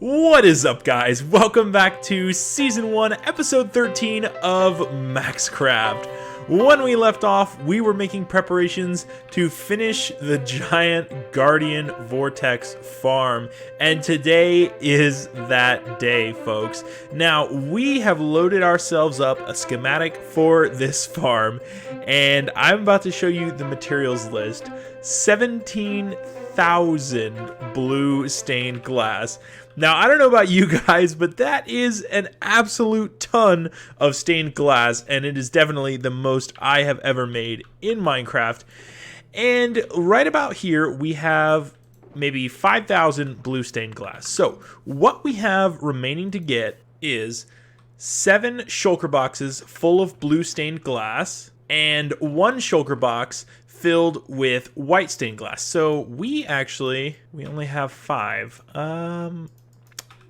What is up, guys? Welcome back to Season 1, Episode 13 of MaxCraft. When we left off, we were making preparations to finish the giant Guardian Vortex farm, and today is that day, folks. Now, we have loaded ourselves up a schematic for this farm, and I'm about to show you the materials list. 17,000 blue stained glass. Now, I don't know about you guys, but that is an absolute ton of stained glass, and it is definitely the most I have ever made in Minecraft. And right about here, we have maybe 5,000 blue stained glass. So what we have remaining to get is 7 shulker boxes full of blue stained glass and 1 shulker box filled with white stained glass. So we only have 5.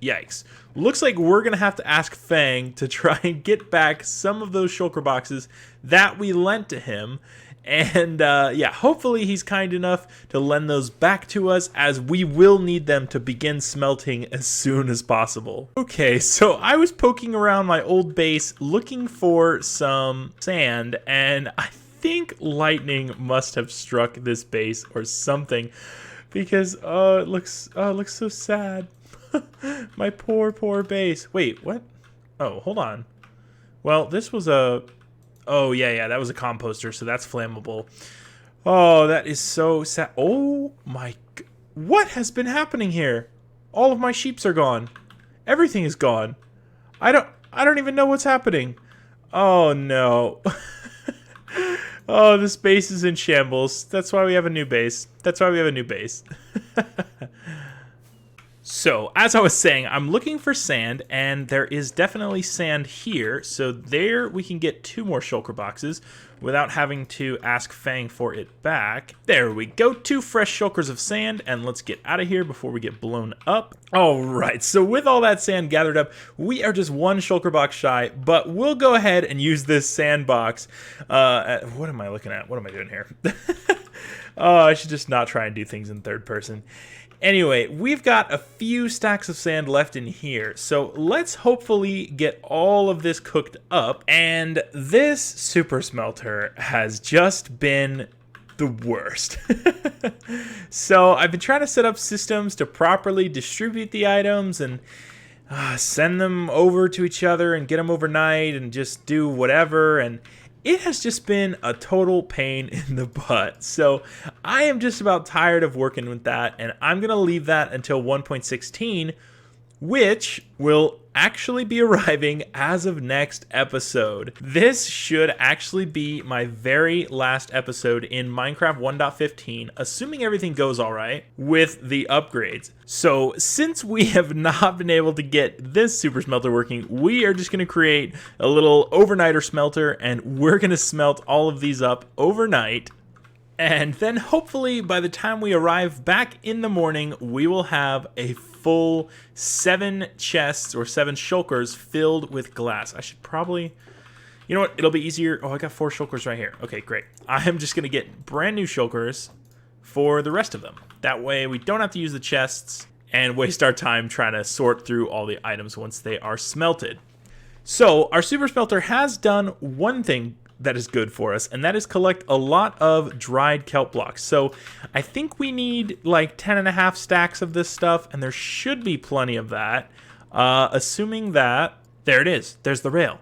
Yikes. Looks like we're going to have to ask Fang to try and get back some of those shulker boxes that we lent to him. And yeah, hopefully he's kind enough to lend those back to us, as we will need them to begin smelting as soon as possible. Okay, so I was poking around my old base looking for some sand, and I think lightning must have struck this base or something, because it looks so sad. My poor base. Wait, what? Oh, hold on. Well, this was a... Oh, yeah, that was a composter, so that's flammable. Oh, that is so sad. Oh, my... What has been happening here? All of my sheeps are gone. Everything is gone. I don't even know what's happening. Oh, no. Oh, this base is in shambles. That's why we have a new base. So, as I was saying, I'm looking for sand, and there is definitely sand here. So there we can get 2 more shulker boxes without having to ask Fang for it back. There we go, 2 fresh shulkers of sand, and let's get out of here before we get blown up. Alright, so with all that sand gathered up, we are just 1 shulker box shy, but we'll go ahead and use this sandbox. What am I looking at? What am I doing here? Oh, I should just not try and do things in third person. Anyway, we've got a few stacks of sand left in here, so let's hopefully get all of this cooked up. And this super smelter has just been the worst. So I've been trying to set up systems to properly distribute the items and send them over to each other and get them overnight and just do whatever, and it has just been a total pain in the butt. So I am just about tired of working with that, and I'm going to leave that until 1.16, which will actually be arriving as of next episode. This should actually be my very last episode in Minecraft 1.15, assuming everything goes all right with the upgrades. So since we have not been able to get this super smelter working, we are just going to create a little overnighter smelter, and we're going to smelt all of these up overnight. And then hopefully by the time we arrive back in the morning, we will have a full 7 chests or 7 shulkers filled with glass. I should probably... You know what? It'll be easier. Oh, I got 4 shulkers right here. Okay, great. I am just going to get brand new shulkers for the rest of them. That way we don't have to use the chests and waste our time trying to sort through all the items once they are smelted. So our super smelter has done one thing that is good for us, and that is collect a lot of dried kelp blocks. So I think we need like 10.5 stacks of this stuff, and there should be plenty of that, assuming that... There it is. There's the rail.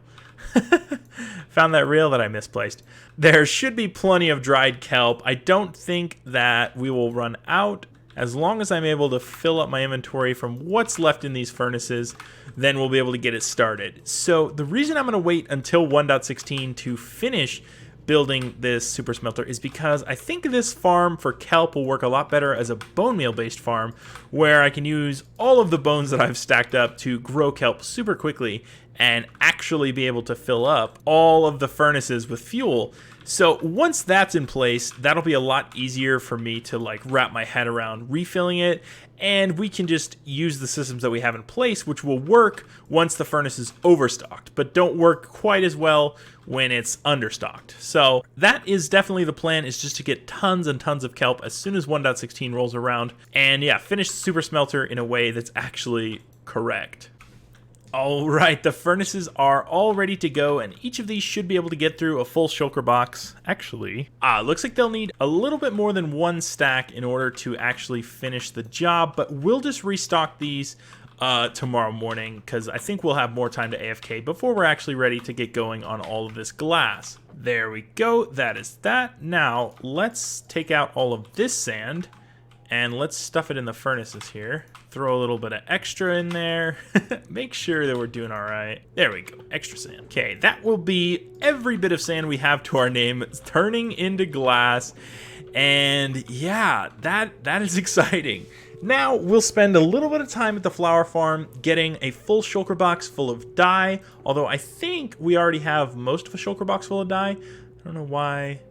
Found that rail that I misplaced. There should be plenty of dried kelp. I don't think that we will run out. As long as I'm able to fill up my inventory from what's left in these furnaces, then we'll be able to get it started. So the reason I'm going to wait until 1.16 to finish building this super smelter is because I think this farm for kelp will work a lot better as a bone meal based farm, where I can use all of the bones that I've stacked up to grow kelp super quickly and actually be able to fill up all of the furnaces with fuel. So once that's in place, that'll be a lot easier for me to like wrap my head around refilling it, and we can just use the systems that we have in place, which will work once the furnace is overstocked, but don't work quite as well when it's understocked. So that is definitely the plan, is just to get tons and tons of kelp as soon as 1.16 rolls around, and yeah, finish the super smelter in a way that's actually correct. All right, the furnaces are all ready to go, and each of these should be able to get through a full shulker box. Actually, looks like they'll need a little bit more than one stack in order to actually finish the job, but we'll just restock these tomorrow morning, because I think we'll have more time to AFK before we're actually ready to get going on all of this glass. There we go, that is that. Now, let's take out all of this sand, and let's stuff it in the furnaces here. Throw a little bit of extra in there. Make sure that we're doing all right. There we go, extra sand. Okay, that will be every bit of sand we have to our name turning into glass. And yeah, that is exciting. Now we'll spend a little bit of time at the flower farm getting a full shulker box full of dye. Although I think we already have most of a shulker box full of dye. I don't know why.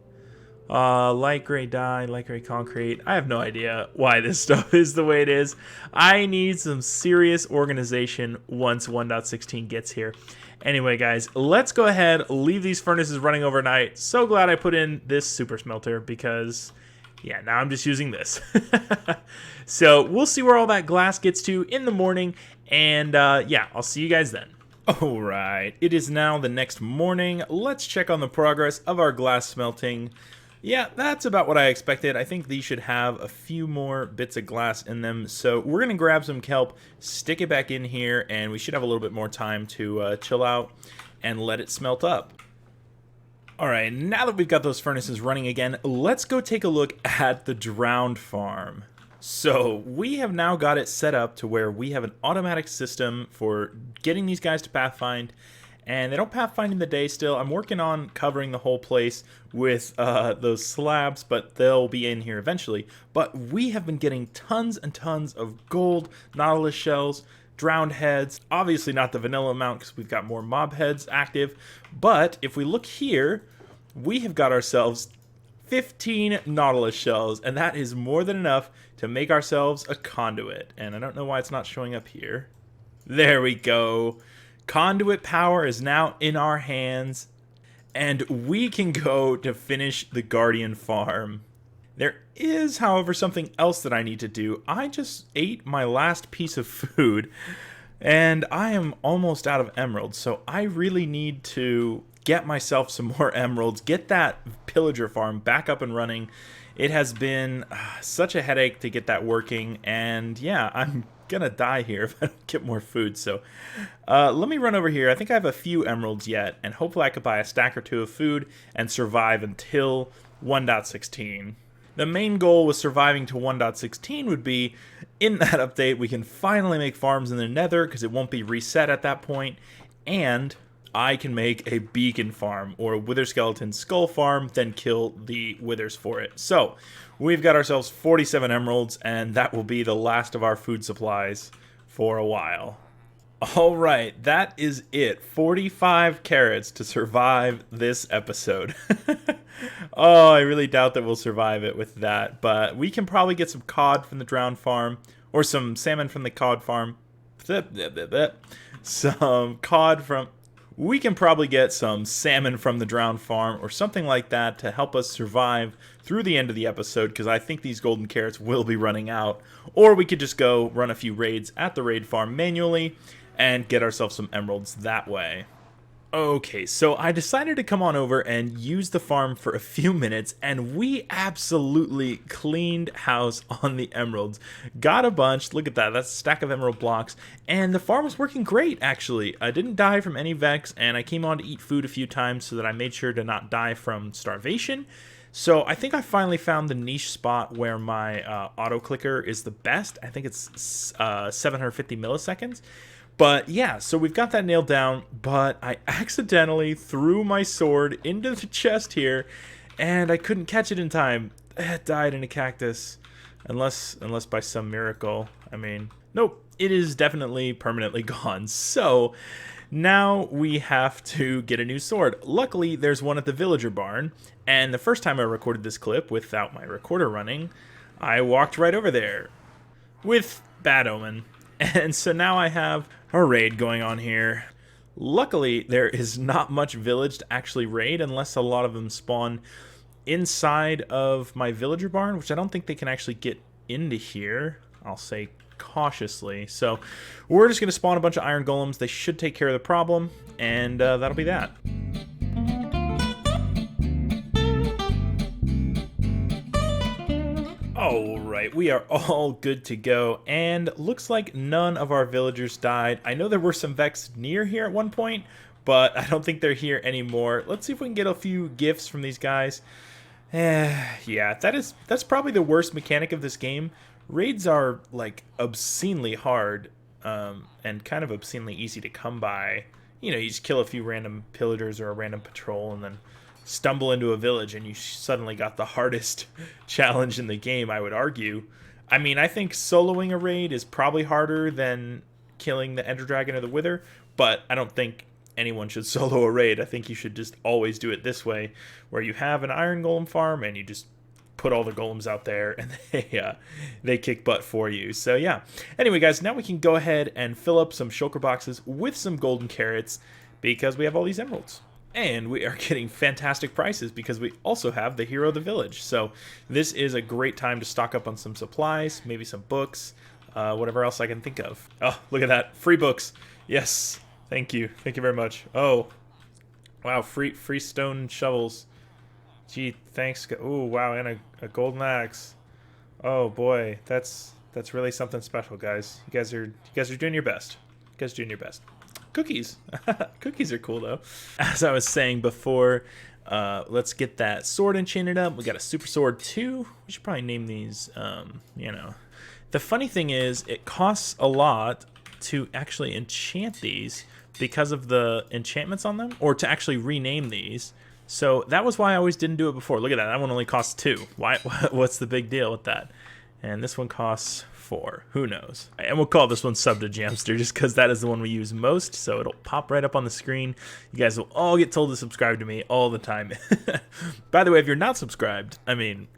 Light gray dye, light gray concrete. I have no idea why this stuff is the way it is. I need some serious organization once 1.16 gets here. Anyway, guys, let's go ahead, leave these furnaces running overnight. So glad I put in this super smelter because, yeah, now I'm just using this. So we'll see where all that glass gets to in the morning. And yeah, I'll see you guys then. All right, it is now the next morning. Let's check on the progress of our glass smelting. Yeah, that's about what I expected. I think these should have a few more bits of glass in them. So we're going to grab some kelp, stick it back in here, and we should have a little bit more time to chill out and let it smelt up. All right, now that we've got those furnaces running again, let's go take a look at the drowned farm. So we have now got it set up to where we have an automatic system for getting these guys to pathfind. And they don't pathfind in the day still. I'm working on covering the whole place with those slabs, but they'll be in here eventually. But we have been getting tons and tons of gold, nautilus shells, drowned heads. Obviously not the vanilla amount because we've got more mob heads active. But if we look here, we have got ourselves 15 nautilus shells. And that is more than enough to make ourselves a conduit. And I don't know why it's not showing up here. There we go. Conduit power is now in our hands, and we can go to finish the Guardian farm. There is, however, something else that I need to do. I just ate my last piece of food, and I am almost out of emeralds, so I really need to get myself some more emeralds, get that pillager farm back up and running. It has been such a headache to get that working, and yeah, I'm gonna die here if I don't get more food. So let me run over here. I think I have a few emeralds yet, and hopefully I could buy a stack or two of food and survive until 1.16. The main goal with surviving to 1.16 would be, in that update, we can finally make farms in the nether because it won't be reset at that point, and I can make a beacon farm or a wither skeleton skull farm, then kill the withers for it. So we've got ourselves 47 emeralds, and that will be the last of our food supplies for a while. All right, that is it. 45 carrots to survive this episode. Oh, I really doubt that we'll survive it with that, but we can probably get some cod from the drowned farm, or some salmon from the cod farm. Some cod from... We can probably get some salmon from the drowned farm or something like that to help us survive through the end of the episode, because I think these golden carrots will be running out. Or we could just go run a few raids at the raid farm manually and get ourselves some emeralds that way. Okay, so I decided to come on over and use the farm for a few minutes, and we absolutely cleaned house on the emeralds. Got a bunch, look at that, that's a stack of emerald blocks, and the farm was working great, actually. I didn't die from any vex, and I came on to eat food a few times so that I made sure to not die from starvation. So I think I finally found the niche spot where my auto clicker is the best. I think it's 750 milliseconds. But yeah, so we've got that nailed down, but I accidentally threw my sword into the chest here, and I couldn't catch it in time. It died in a cactus, unless by some miracle. I mean, nope, it is definitely permanently gone. So now we have to get a new sword. Luckily, there's one at the villager barn, and the first time I recorded this clip without my recorder running, I walked right over there with bad omen. And so now I have a raid going on here. Luckily, there is not much village to actually raid unless a lot of them spawn inside of my villager barn, which I don't think they can actually get into here. I'll say cautiously. So we're just going to spawn a bunch of iron golems. They should take care of the problem, and that'll be that. Alright, we are all good to go, and looks like none of our villagers died. I know there were some Vex near here at one point, but I don't think they're here anymore. Let's see if we can get a few gifts from these guys. Yeah, that's probably the worst mechanic of this game. Raids are, like, obscenely hard, and kind of obscenely easy to come by. You know, you just kill a few random pillagers or a random patrol, and then stumble into a village and you suddenly got the hardest challenge in the game, I would argue. I mean, I think soloing a raid is probably harder than killing the Ender Dragon or the Wither, but I don't think anyone should solo a raid. I think you should just always do it this way, where you have an iron golem farm and you just put all the golems out there and they kick butt for you. So yeah. Anyway, guys, now we can go ahead and fill up some shulker boxes with some golden carrots because we have all these emeralds. And we are getting fantastic prices because we also have the hero of the village. So this is a great time to stock up on some supplies, maybe some books, whatever else I can think of. Oh, look at that. Free books. Yes. Thank you. Thank you very much. Oh, wow. Free stone shovels. Gee, thanks. Oh, wow. And a golden axe. Oh, boy. That's really something special, guys. You guys are doing your best. You guys are doing your best. Cookies. Cookies are cool, though. As I was saying before, let's get that sword enchanted up. We got a super sword, too. We should probably name these, you know. The funny thing is, it costs a lot to actually enchant these because of the enchantments on them, or to actually rename these. So that was why I always didn't do it before. Look at that. That one only costs 2. Why? What's the big deal with that? And this one costs 4. Who knows? And we'll call this one Sub to Jamster just because that is the one we use most, so it'll pop right up on the screen. You guys will all get told to subscribe to me all the time. By the way, if you're not subscribed, I mean,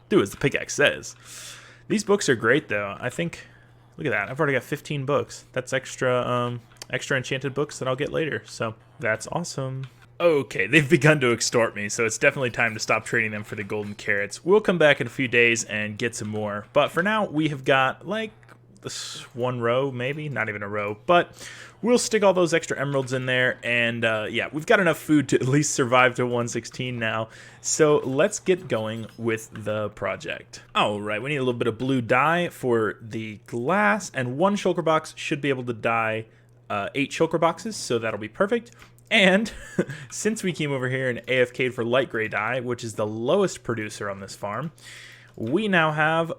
do as the pickaxe says. These books are great, though. I think, look at that. I've already got 15 books. That's extra enchanted books that I'll get later, so that's awesome. Okay, they've begun to extort me, so it's definitely time to stop trading them for the golden carrots. We'll come back in a few days and get some more. But for now, we have got, like, this one row, maybe? Not even a row. But we'll stick all those extra emeralds in there. And, yeah, we've got enough food to at least survive to 116 now. So let's get going with the project. All right, we need a little bit of blue dye for the glass. And 1 shulker box should be able to dye 8 shulker boxes, so that'll be perfect. And since we came over here and AFK'd for light gray dye, which is the lowest producer on this farm, we now have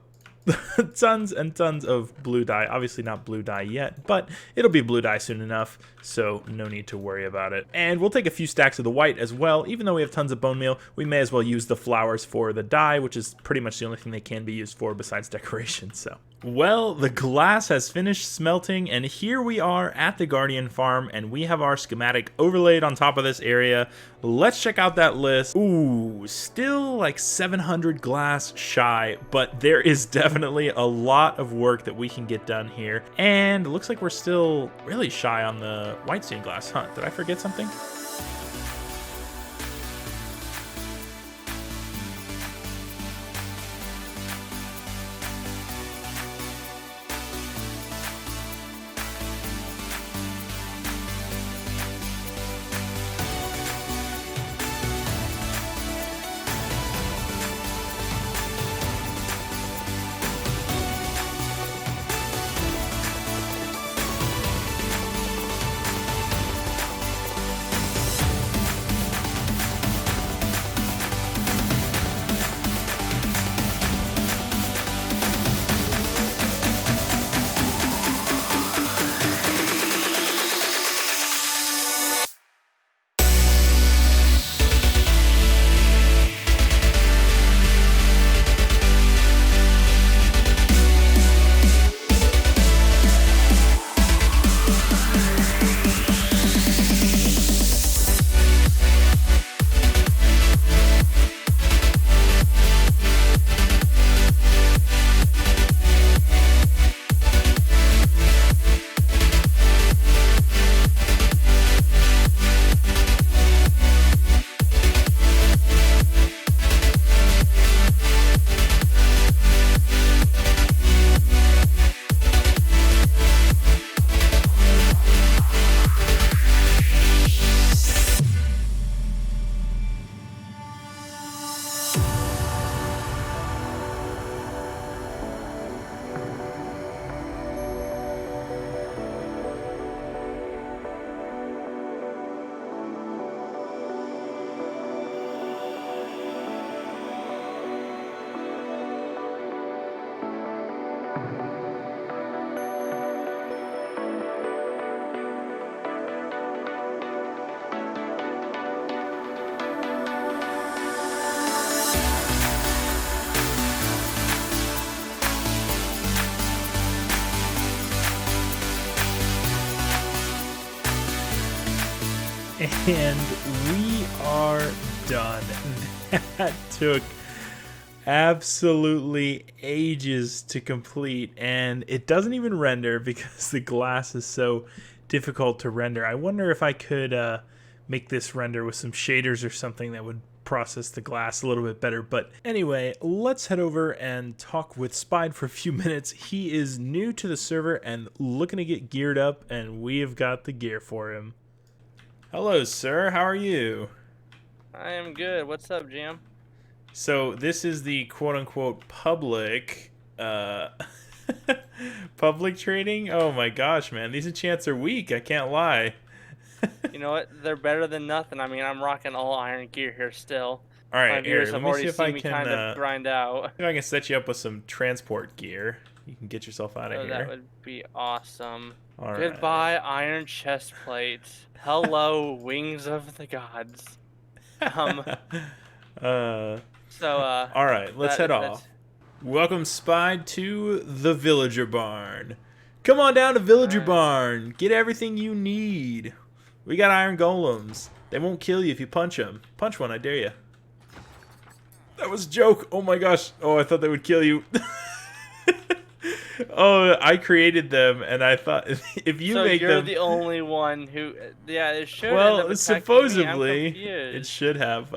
tons and tons of blue dye. Obviously not blue dye yet, but it'll be blue dye soon enough, so no need to worry about it. And we'll take a few stacks of the white as well. Even though we have tons of bone meal, we may as well use the flowers for the dye, which is pretty much the only thing they can be used for besides decoration. So, well, the glass has finished smelting, and here we are at the Guardian farm, and we have our schematic overlaid on top of this area. Let's check out that list. Ooh, still like 700 glass shy, but there is definitely a lot of work that we can get done here. And it looks like we're still really shy on the white stained glass, huh? Did I forget something? And we are done. That took absolutely ages to complete, and it doesn't even render because the glass is so difficult to render. I wonder if I could make this render with some shaders or something that would process the glass a little bit better. But anyway, let's head over and talk with Spide for a few minutes. He is new to the server and looking to get geared up, and we have got the gear for him. Hello, sir. How are you? I am good. What's up, Jam? So this is the quote-unquote public public trading. Oh my gosh, man, these enchants are weak. I can't lie. You know what? They're better than nothing. I mean, I'm rocking all iron gear here still. All right, My viewers Eric, have let me already see if seen I me can kind of grind out. see if I can set you up with some transport gear. You can get yourself out of here. That would be awesome. All Goodbye, iron chest plate. Hello, wings of the gods. All right, let's head off. Welcome, Spide, to the Villager Barn. Come on down to Villager Barn. Get everything you need. We got iron golems. They won't kill you if you punch them. Punch one, I dare you. That was a joke. Oh my gosh. Oh, I thought they would kill you. Oh, I created them, and I thought if you make them... So you're the only one who... Yeah, it should Well, supposedly, it should have.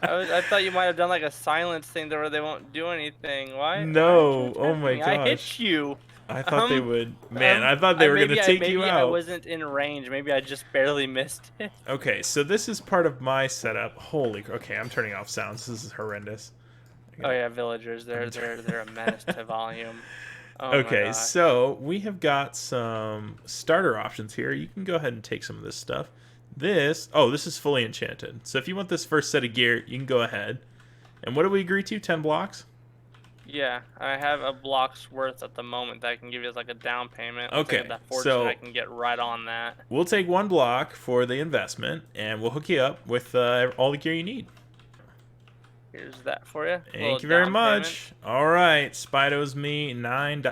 I thought you might have done like a silence thing where they won't do anything. Why? No. Oh my gosh. I hit you. I thought they would. Man, I thought they were going to take you out. Maybe I wasn't in range. Maybe I just barely missed it. Okay, so this is part of my setup. Holy... Okay, I'm turning off sounds. This is horrendous. Oh yeah, villagers. They're a menace to volume. Oh okay, so we have got some starter options here. You can go ahead and take some of this stuff. This is fully enchanted. So if you want this first set of gear, you can go ahead. And what did we agree to? 10 blocks? Yeah, I have a block's worth at the moment that I can give you as like a down payment. Okay, so I can get right on that. We'll take 1 block for the investment, and we'll hook you up with all the gear you need. Here's that for you. Thank you very much. All right, Spide owes me 9.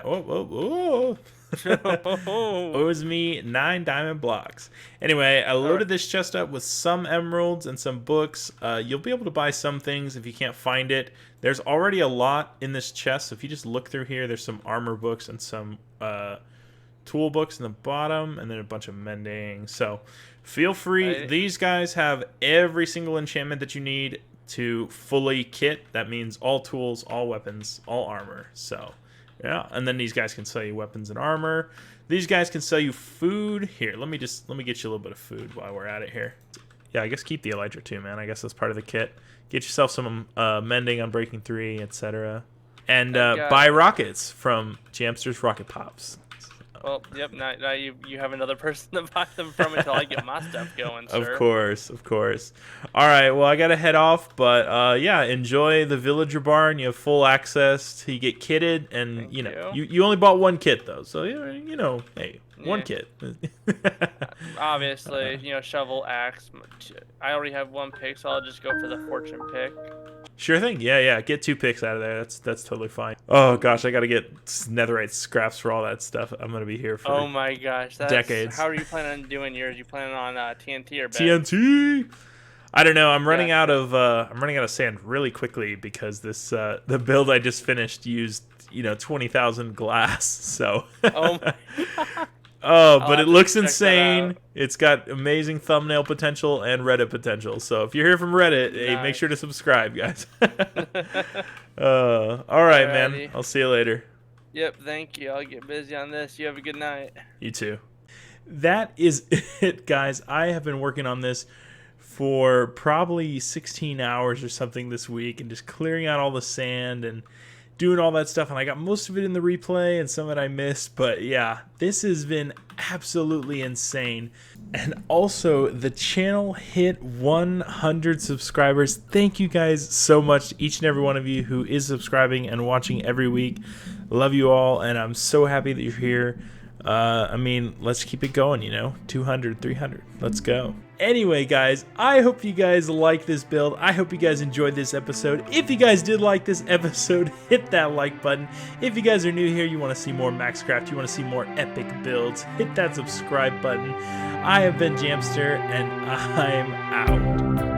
Owes me 9 diamond blocks. Anyway, I loaded this chest up with some emeralds and some books. You'll be able to buy some things if you can't find it. There's already a lot in this chest. So if you just look through here, there's some armor books and some tool books in the bottom, and then a bunch of mending. So feel free. These guys have every single enchantment that you need to fully kit. That means all tools, all weapons, all armor. So yeah, and then these guys can sell you weapons and armor. These guys can sell you food. Here, let me get you a little bit of food while we're at it here. Yeah, I guess keep the elytra too, man. I guess that's part of the kit. Get yourself some mending on Breaking 3, etc. And buy rockets from Jamster's Rocket Pops. Well, yep, now you have another person to buy them from until I get my stuff going, sir. Of course. All right, well, I got to head off, but yeah, enjoy the Villager Barn. You have full access. You get kitted, and you only bought 1 kit, though, so, hey, 1 kit. Obviously, shovel, axe. I already have 1 pick, so I'll just go for the fortune pick. Sure thing. Yeah. Get 2 picks out of there. That's totally fine. Oh gosh, I gotta get netherite scraps for all that stuff. I'm gonna be here for oh my gosh, decades. How are you planning on doing yours? You planning on TNT or bed? TNT? I don't know. I'm running out of sand really quickly because this the build I just finished used 20,000 glass. So. Oh my. Oh, but it looks insane. It's got amazing thumbnail potential and Reddit potential. So if you're here from Reddit, hey, make sure to subscribe, guys. All right, man. I'll see you later. Yep, thank you. I'll get busy on this. You have a good night. You too. That is it, guys. I have been working on this for probably 16 hours or something this week and just clearing out all the sand and doing all that stuff, and I got most of it in the replay and some of it I missed, but yeah, this has been absolutely insane. And also, the channel hit 100 subscribers. Thank you guys so much, each and every one of you who is subscribing and watching every week. Love you all, and I'm so happy that you're here. I mean, let's keep it going, 200, 300. Let's go. Anyway, guys, I hope you guys like this build. I hope you guys enjoyed this episode. If you guys did like this episode, hit that like button. If you guys are new here, you want to see more MaxCraft, you want to see more epic builds, hit that subscribe button. I have been Jamster, and I'm out.